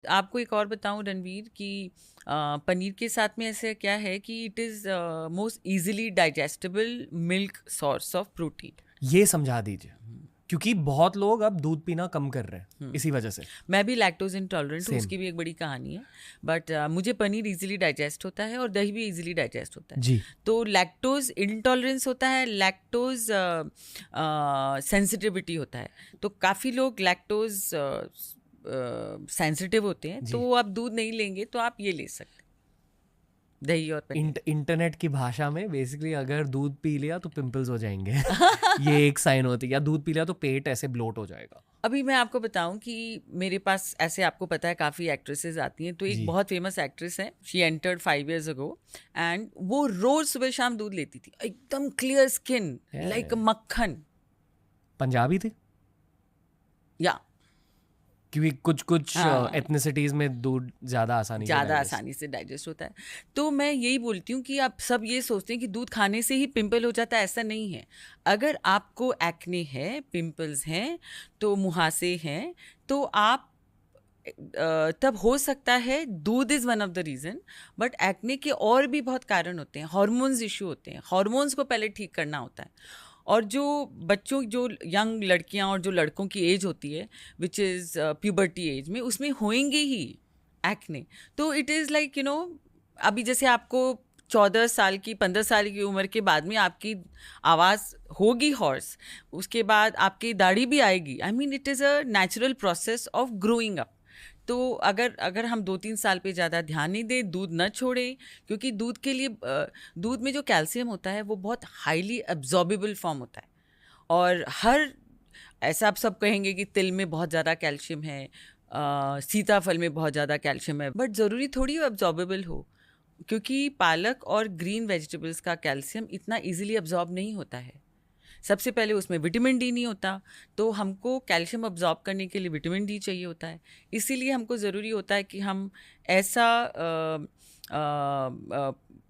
आपको एक और बताऊं रणवीर कि पनीर के साथ में ऐसे क्या है कि it is most easily digestible milk source of protein. ये समझा दीजिए, क्योंकि बहुत लोग अब दूध पीना कम कर रहे हैं इसी वजह से। मैं भी लैक्टोज इंटॉलरेंट हूँ, सेम उसकी भी एक बड़ी कहानी है। बट मुझे पनीर इजीली डाइजेस्ट होता है और दही भी इजीली डाइजेस्ट होता है। जी। तो लैक्टोज इंटॉलरेंस होता है, लैक्टोज सेंसिटिविटी होता है। तो काफ़ी लोग लैक्टोज सेंसिटिव होते हैं, तो जी। वो आप दूध नहीं लेंगे तो आप ये ले सकते हैं, दही और पनीर। इंटरनेट की भाषा में बेसिकली अगर दूध पी लिया तो पिंपल्स हो जाएंगे ये एक साइन होती है, या दूध पी लिया तो पेट ऐसे ब्लोट हो जाएगा। अभी मैं आपको बताऊं कि मेरे पास ऐसे, आपको पता है, काफ़ी एक्ट्रेसेस आती हैं। तो एक जी। बहुत फेमस एक्ट्रेस है, she entered 5 years ago, and वो रोज सुबह शाम दूध लेती थी, एकदम क्लियर स्किन, लाइक मक्खन। पंजाबी थी, या क्योंकि कुछ कुछ हाँ, एथनिसिटीज में दूध ज़्यादा आसानी से ज़्यादा डाइजेस्ट। आसानी से डाइजेस्ट होता है। तो मैं यही बोलती हूँ कि आप सब ये सोचते हैं कि दूध खाने से ही पिंपल हो जाता है, ऐसा नहीं है। अगर आपको एक्ने है, पिंपल्स हैं, तो मुहासे हैं, तो आप तब हो सकता है दूध is one of the reason. But acne के और भी बहुत कारण होते हैं, हार्मोन्स इशू होते हैं, हार्मोन्स को पहले ठीक करना होता है। और जो बच्चों, जो यंग लड़कियां और जो लड़कों की एज होती है, विच इज़ प्यूबर्टी एज में, उसमें होएंगे ही एक्ने। तो इट इज़ लाइक अभी जैसे आपको 14 साल की, 15 साल की उम्र के बाद में आपकी आवाज़ होगी हॉर्स, उसके बाद आपकी दाढ़ी भी आएगी। I mean it is a natural process of growing up. तो अगर अगर हम 2-3 साल पे ज़्यादा ध्यान नहीं दें, दूध न छोड़ें, क्योंकि दूध के लिए दूध में जो कैल्शियम होता है वो बहुत हाईली एब्जॉर्बेबल फॉर्म होता है। और हर, ऐसा आप सब कहेंगे कि तिल में बहुत ज़्यादा कैल्शियम है, सीताफल में बहुत ज़्यादा कैल्शियम है, बट ज़रूरी थोड़ी वो एब्जॉर्बेबल हो, क्योंकि पालक और ग्रीन वेजिटेबल्स का कैल्शियम इतना इजीली एब्जॉर्ब नहीं होता है। सबसे पहले उसमें विटामिन डी नहीं होता, तो हमको कैल्शियम अब्जॉर्ब करने के लिए विटामिन डी चाहिए होता है। इसीलिए हमको ज़रूरी होता है कि हम ऐसा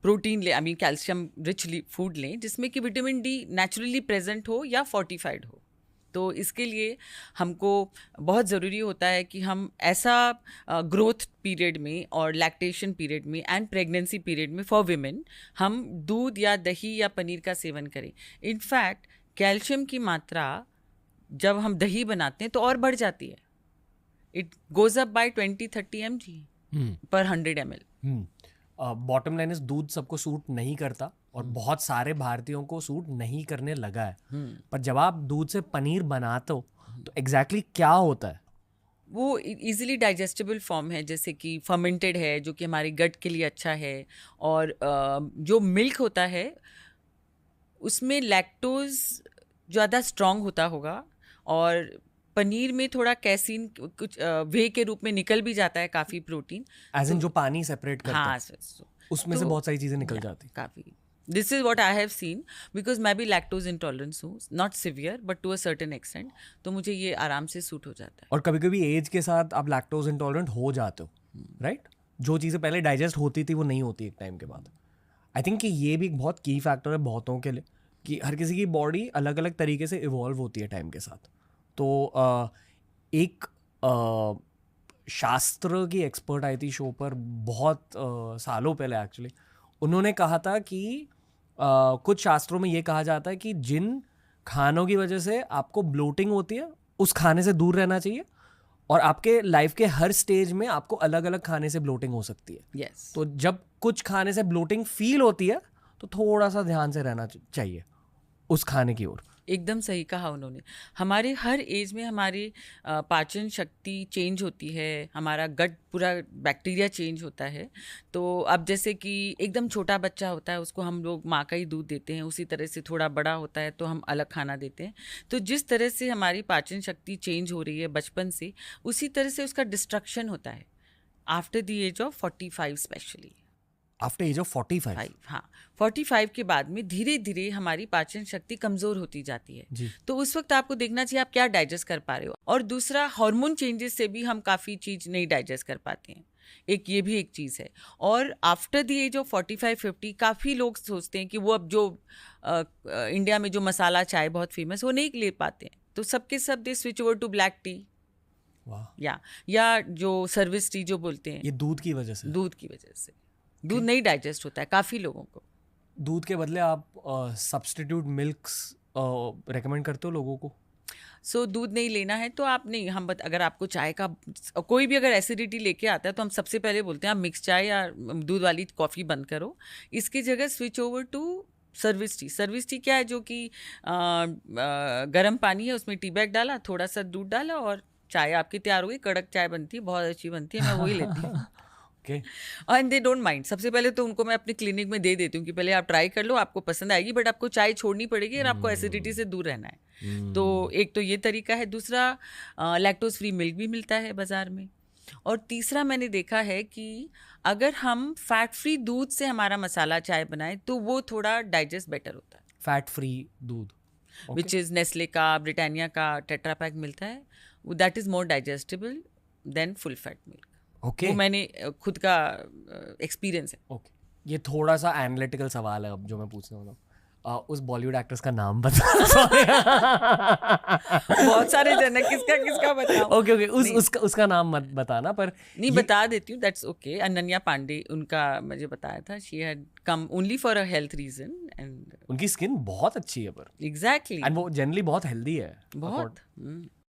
प्रोटीन ले, I mean calcium rich food लें जिसमें कि विटामिन डी नेचुरली प्रेजेंट हो या फोर्टिफाइड हो। तो इसके लिए हमको बहुत ज़रूरी होता है कि हम ऐसा ग्रोथ पीरियड में और लैक्टेशन पीरियड में एंड प्रेगनेंसी पीरियड में फॉर विमेन हम दूध या दही या पनीर का सेवन करें। इनफैक्ट कैल्शियम की मात्रा जब हम दही बनाते हैं तो और बढ़ जाती है। It goes up by 20-30 mg पर 100 ml। बॉटम लाइन इज, दूध सबको सूट नहीं करता और बहुत सारे भारतीयों को सूट नहीं करने लगा है। पर जब आप दूध से पनीर बनाते हो तो एग्जैक्टली क्या होता है? वो इजीली डाइजेस्टेबल फॉर्म है, जैसे कि फर्मेंटेड है, जो कि हमारे गट के लिए अच्छा है। और जो मिल्क होता है उसमें लैक्टोज ज़्यादा स्ट्रॉन्ग होता होगा, और पनीर में थोड़ा कैसीन कुछ वे के रूप में निकल भी जाता है काफ़ी प्रोटीन। एज इन तो जो पानी सेपरेट करता हाँ, है उसमें से तो बहुत सारी चीज़ें निकल जाती। काफ़ी, this is what I have seen, because मैं भी लैक्टोज इंटॉलरेंस हूँ, not severe but to a certain extent. तो मुझे ये आराम से सूट हो जाता है। और कभी कभी एज के साथ आप लैक्टोज इंटॉलरेंट हो जाते हो, राइट? जो चीज़ें पहले डाइजेस्ट होती थी वो नहीं होती एक टाइम के बाद। आई थिंक कि ये भी एक बहुत की फैक्टर है बहुतों के लिए, कि हर किसी की बॉडी अलग अलग तरीके से इवॉल्व होती है टाइम के साथ। तो एक शास्त्र की एक्सपर्ट आई थी शो पर बहुत सालों पहले एक्चुअली। उन्होंने कहा था कि कुछ शास्त्रों में ये कहा जाता है कि जिन खानों की वजह से आपको ब्लोटिंग होती है उस खाने से दूर रहना चाहिए, और आपके लाइफ के हर स्टेज में आपको अलग अलग खाने से ब्लोटिंग हो सकती है। यस। तो जब कुछ खाने से ब्लोटिंग फील होती है तो थोड़ा सा ध्यान से रहना चाहिए उस खाने की ओर। एकदम सही कहा उन्होंने। हमारे हर एज में हमारी पाचन शक्ति चेंज होती है, हमारा गट पूरा बैक्टीरिया चेंज होता है। तो अब जैसे कि एकदम छोटा बच्चा होता है उसको हम लोग माँ का ही दूध देते हैं, उसी तरह से थोड़ा बड़ा होता है तो हम अलग खाना देते हैं। तो जिस तरह से हमारी पाचन शक्ति चेंज हो रही है बचपन से, उसी तरह से उसका डिस्ट्रक्शन होता है after the age of 45 specially. After age of 45? 5, हाँ, 45 के बाद में धीरे धीरे हमारी पाचन शक्ति कमज़ोर होती जाती है। जी। तो उस वक्त आपको देखना चाहिए आप क्या डाइजेस्ट कर पा रहे हो। और दूसरा, हार्मोन चेंजेस से भी हम काफ़ी चीज़ नहीं डाइजेस्ट कर पाते हैं, एक ये भी एक चीज़ है। और आफ्टर द एज ऑफ 45-50 काफ़ी लोग सोचते हैं कि वो अब जो इंडिया में जो मसाला चाय बहुत फेमस, वो नहीं ले पाते हैं, तो सबके सब they switch over to black tea. वाह, या जो सर्विस टी जो बोलते हैं, ये दूध की वजह से? दूध की वजह से दूध नहीं डाइजेस्ट होता है काफ़ी लोगों को। दूध के बदले आप सब्स्टिट्यूट मिल्क्स रेकमेंड करते हो लोगों को? सो दूध नहीं लेना है तो आप नहीं, अगर आपको चाय का कोई भी अगर एसिडिटी लेके आता है तो हम सबसे पहले बोलते हैं आप मिक्स चाय या दूध वाली कॉफ़ी बंद करो, इसकी जगह switch over to service tea. Service tea क्या है, जो कि गर्म पानी है, उसमें टी बैग डाला, थोड़ा सा दूध डाला और चाय आपकी तैयार हो गई। कड़क चाय बनती है, बहुत अच्छी बनती है, मैं वही लेती हूँ। Okay, and they don't mind. सबसे पहले तो उनको मैं अपने क्लिनिक में दे देती हूँ कि पहले आप ट्राई कर लो, आपको पसंद आएगी, बट आपको चाय छोड़नी पड़ेगी और आपको एसिडिटी से दूर रहना है। तो एक तो ये तरीका है। दूसरा, लैक्टोज फ्री मिल्क भी मिलता है बाज़ार में। और तीसरा मैंने देखा है कि अगर हम फैट फ्री दूध से हमारा मसाला चाय बनाए तो वो थोड़ा डाइजेस्ट बेटर होता है। फैट फ्री दूध, विच इज़ नेस्ले का, ब्रिटानिया का टेट्रा पैक मिलता है, that is more digestible than full fat milk. Okay वो मैंने खुद का एक्सपीरियंस है। ओके। ये थोड़ा सा एनालिटिकल सवाल है अब जो मैं पूछने वाला हूँ। उस बॉलीवुड एक्ट्रेस का नाम बता। बहुत सारे जन है, किसका किसका बताऊं? ओके ओके, उसका नाम मत बताना, पर नहीं, बता देती हूँ, दैट्स ओके। अनन्या पांडे, उनका मुझे बताया था, she had come only for a health reason and उनकी स्किन बहुत अच्छी है, पर एग्जैक्टली एंड वो जनरली बहुत हेल्दी है। बहुत